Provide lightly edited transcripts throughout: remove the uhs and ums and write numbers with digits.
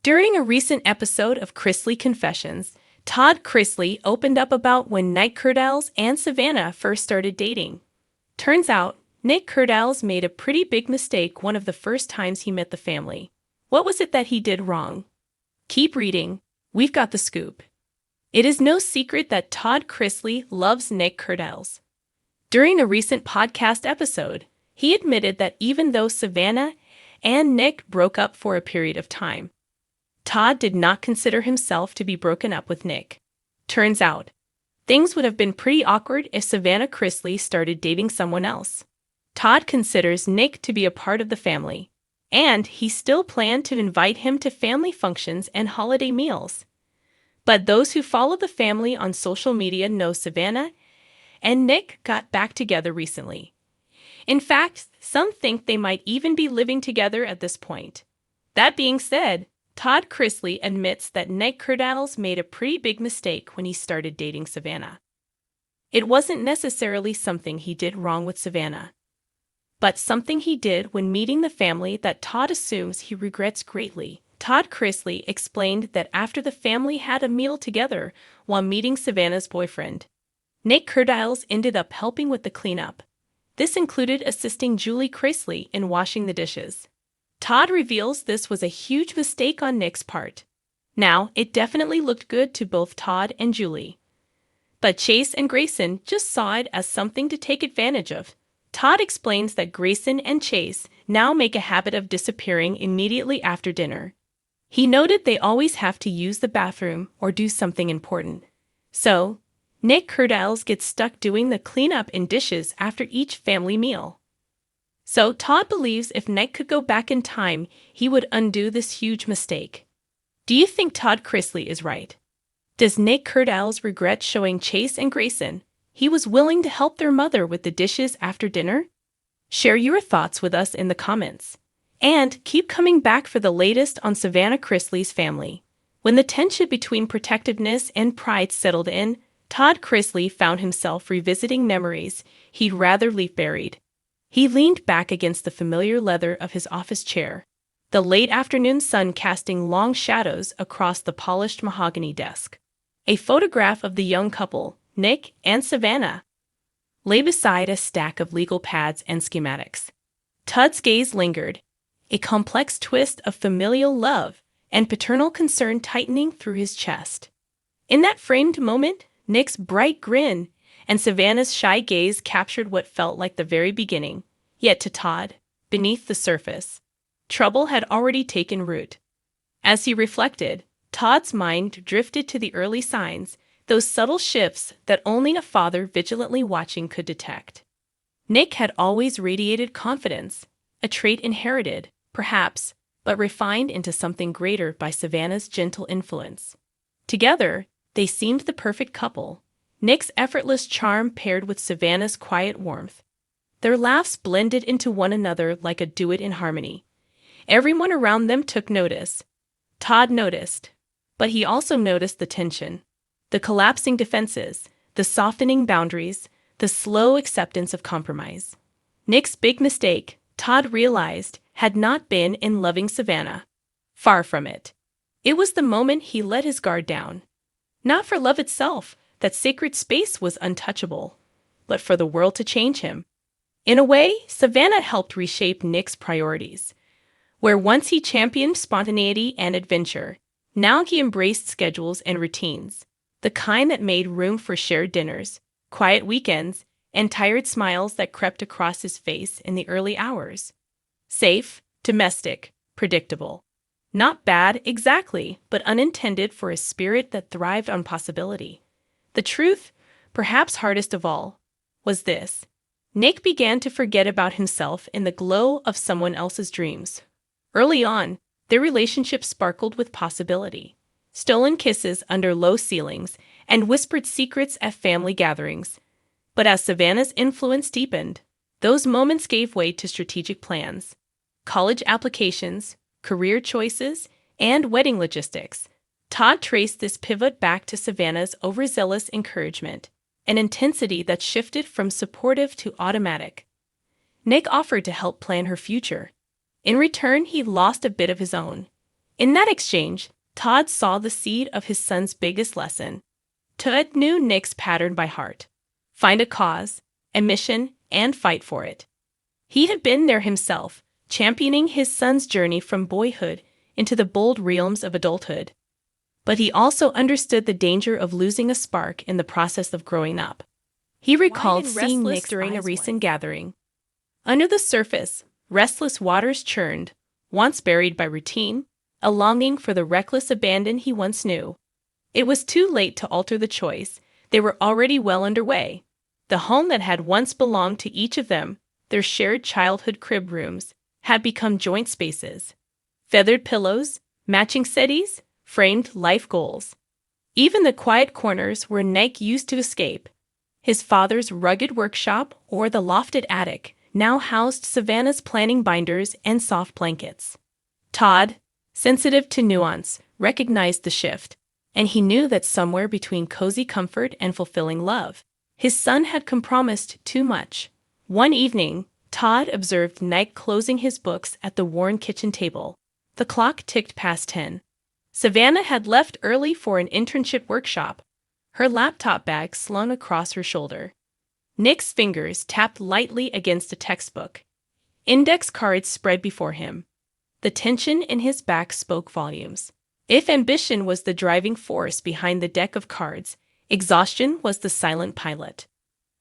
During a recent episode of Chrisley Confessions, Todd Chrisley opened up about when Nick Curdells and Savannah first started dating. Turns out, Nick Curdells made a pretty big mistake one of the first times he met the family. What was it that he did wrong? Keep reading. We've got the scoop. It is no secret that Todd Chrisley loves Nick Curdells. During a recent podcast episode, he admitted that even though Savannah and Nick broke up for a period of time, Todd did not consider himself to be broken up with Nick. Turns out, things would have been pretty awkward if Savannah Chrisley started dating someone else. Todd considers Nick to be a part of the family, and he still planned to invite him to family functions and holiday meals. But those who follow the family on social media know Savannah and Nick got back together recently. In fact, some think they might even be living together at this point. That being said, Todd Chrisley admits that Nick Curdells made a pretty big mistake when he started dating Savannah. It wasn't necessarily something he did wrong with Savannah, but something he did when meeting the family that Todd assumes he regrets greatly. Todd Chrisley explained that after the family had a meal together while meeting Savannah's boyfriend, Nick Curdells ended up helping with the cleanup. This included assisting Julie Chrisley in washing the dishes. Todd reveals this was a huge mistake on Nick's part. Now, it definitely looked good to both Todd and Julie, but Chase and Grayson just saw it as something to take advantage of. Todd explains that Grayson and Chase now make a habit of disappearing immediately after dinner. He noted they always have to use the bathroom or do something important. So, Nick Curdells gets stuck doing the cleanup and dishes after each family meal. So Todd believes if Nick could go back in time, he would undo this huge mistake. Do you think Todd Chrisley is right? Does Nick Curdells regret showing Chase and Grayson he was willing to help their mother with the dishes after dinner? Share your thoughts with us in the comments. And keep coming back for the latest on Savannah Chrisley's family. When the tension between protectiveness and pride settled in, Todd Chrisley found himself revisiting memories he'd rather leave buried. He leaned back against the familiar leather of his office chair, the late afternoon sun casting long shadows across the polished mahogany desk. A photograph of the young couple, Nick and Savannah, lay beside a stack of legal pads and schematics. Todd's gaze lingered, a complex twist of familial love and paternal concern tightening through his chest. In that framed moment, Nick's bright grin and Savannah's shy gaze captured what felt like the very beginning. Yet to Todd, beneath the surface, trouble had already taken root. As he reflected, Todd's mind drifted to the early signs, those subtle shifts that only a father vigilantly watching could detect. Nick had always radiated confidence, a trait inherited, perhaps, but refined into something greater by Savannah's gentle influence. Together, they seemed the perfect couple. Nick's effortless charm paired with Savannah's quiet warmth. Their laughs blended into one another like a duet in harmony. Everyone around them took notice. Todd noticed, but he also noticed the tension, the collapsing defenses, the softening boundaries, the slow acceptance of compromise. Nick's big mistake, Todd realized, had not been in loving Savannah. Far from it. It was the moment he let his guard down. Not for love itself, that sacred space was untouchable, but for the world to change him. In a way, Savannah helped reshape Nick's priorities. Where once he championed spontaneity and adventure, now he embraced schedules and routines, the kind that made room for shared dinners, quiet weekends, and tired smiles that crept across his face in the early hours. Safe, domestic, predictable. Not bad exactly, but unintended for a spirit that thrived on possibility. The truth, perhaps hardest of all, was this. Nick began to forget about himself in the glow of someone else's dreams. Early on, their relationship sparkled with possibility. Stolen kisses under low ceilings and whispered secrets at family gatherings. But as Savannah's influence deepened, those moments gave way to strategic plans. College applications, career choices, and wedding logistics. Todd traced this pivot back to Savannah's overzealous encouragement, an intensity that shifted from supportive to automatic. Nick offered to help plan her future. In return, he lost a bit of his own. In that exchange, Todd saw the seed of his son's biggest lesson. Todd knew Nick's pattern by heart. Find a cause, a mission, and fight for it. He had been there himself, championing his son's journey from boyhood into the bold realms of adulthood. But he also understood the danger of losing a spark in the process of growing up. He recalled seeing Nick during a recent gathering. Under the surface, restless waters churned, once buried by routine, a longing for the reckless abandon he once knew. It was too late to alter the choice. They were already well underway. The home that had once belonged to each of them, their shared childhood crib rooms, had become joint spaces. Feathered pillows, matching settees, framed life goals. Even the quiet corners where Nick used to escape, his father's rugged workshop or the lofted attic, now housed Savannah's planning binders and soft blankets. Todd, sensitive to nuance, recognized the shift, and he knew that somewhere between cozy comfort and fulfilling love, his son had compromised too much. One evening, Todd observed Nick closing his books at the worn kitchen table. The clock ticked past 10. Savannah had left early for an internship workshop, her laptop bag slung across her shoulder. Nick's fingers tapped lightly against a textbook. Index cards spread before him. The tension in his back spoke volumes. If ambition was the driving force behind the deck of cards, exhaustion was the silent pilot.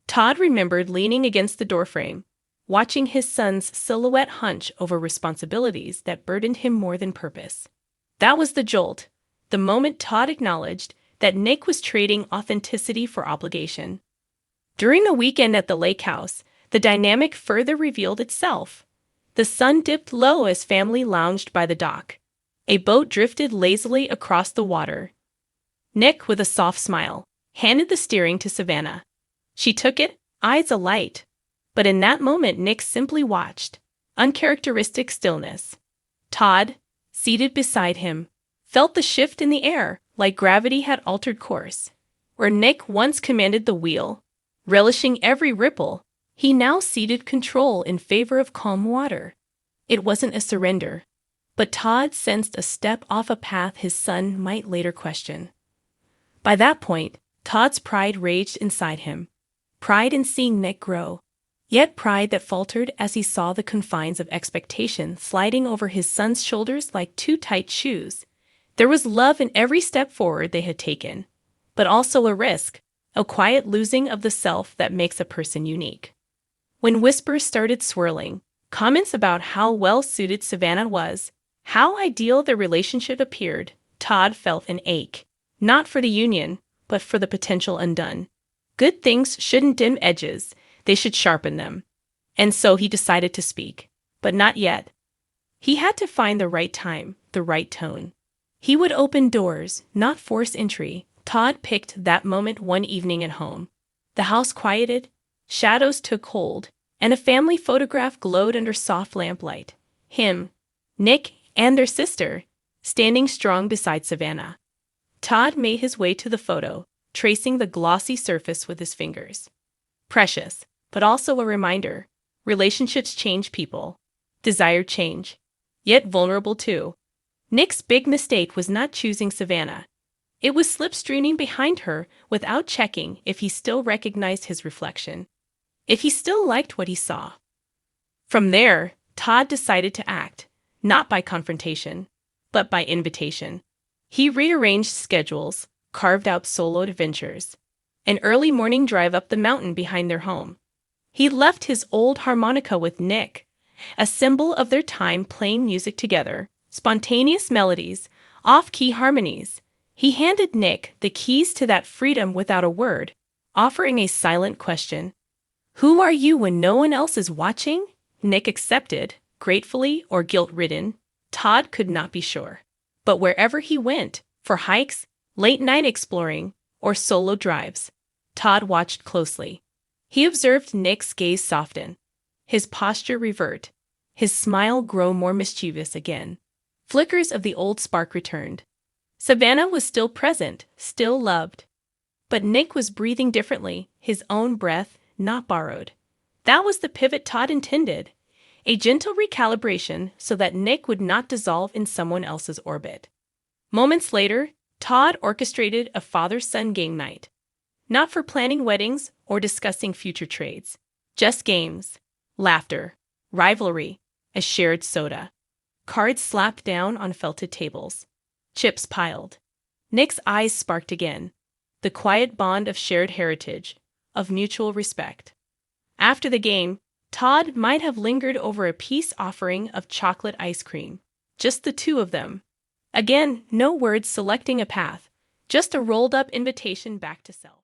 Todd remembered leaning against the doorframe, watching his son's silhouette hunch over responsibilities that burdened him more than purpose. That was the jolt, the moment Todd acknowledged that Nick was trading authenticity for obligation. During the weekend at the lake house, the dynamic further revealed itself. The sun dipped low as family lounged by the dock. A boat drifted lazily across the water. Nick, with a soft smile, handed the steering to Savannah. She took it, eyes alight. But in that moment, Nick simply watched. Uncharacteristic stillness. Todd, seated beside him, felt the shift in the air, like gravity had altered course. Where Nick once commanded the wheel, relishing every ripple, he now ceded control in favor of calm water. It wasn't a surrender, but Todd sensed a step off a path his son might later question. By that point, Todd's pride raged inside him. Pride in seeing Nick grow, yet pride that faltered as he saw the confines of expectation sliding over his son's shoulders like too tight shoes. There was love in every step forward they had taken, but also a risk, a quiet losing of the self that makes a person unique. When whispers started swirling, comments about how well-suited Savannah was, how ideal their relationship appeared, Todd felt an ache, not for the union, but for the potential undone. Good things shouldn't dim edges, they should sharpen them. And so he decided to speak, but not yet. He had to find the right time, the right tone. He would open doors, not force entry. Todd picked that moment one evening at home. The house quieted, shadows took hold, and a family photograph glowed under soft lamplight. Him, Nick, and their sister, standing strong beside Savannah. Todd made his way to the photo, tracing the glossy surface with his fingers. Precious, but also a reminder. Relationships change people. Desire change. Yet vulnerable too. Nick's big mistake was not choosing Savannah. It was slipstreaming behind her without checking if he still recognized his reflection, if he still liked what he saw. From there, Todd decided to act, not by confrontation, but by invitation. He rearranged schedules, carved out solo adventures, an early morning drive up the mountain behind their home. He left his old harmonica with Nick, a symbol of their time playing music together, spontaneous melodies, off-key harmonies. He handed Nick the keys to that freedom without a word, offering a silent question. "Who are you when no one else is watching?" Nick accepted, gratefully or guilt-ridden. Todd could not be sure. But wherever he went, for hikes, late-night exploring, or solo drives, Todd watched closely. He observed Nick's gaze soften, his posture revert, his smile grow more mischievous again. Flickers of the old spark returned. Savannah was still present, still loved. But Nick was breathing differently, his own breath, not borrowed. That was the pivot Todd intended. A gentle recalibration so that Nick would not dissolve in someone else's orbit. Moments later, Todd orchestrated a father-son game night. Not for planning weddings or discussing future trades. Just games, laughter, rivalry, a shared soda. Cards slapped down on felted tables. Chips piled. Nick's eyes sparked again. The quiet bond of shared heritage, of mutual respect. After the game, Todd might have lingered over a peace offering of chocolate ice cream. Just the two of them. Again, no words selecting a path, just a rolled-up invitation back to self.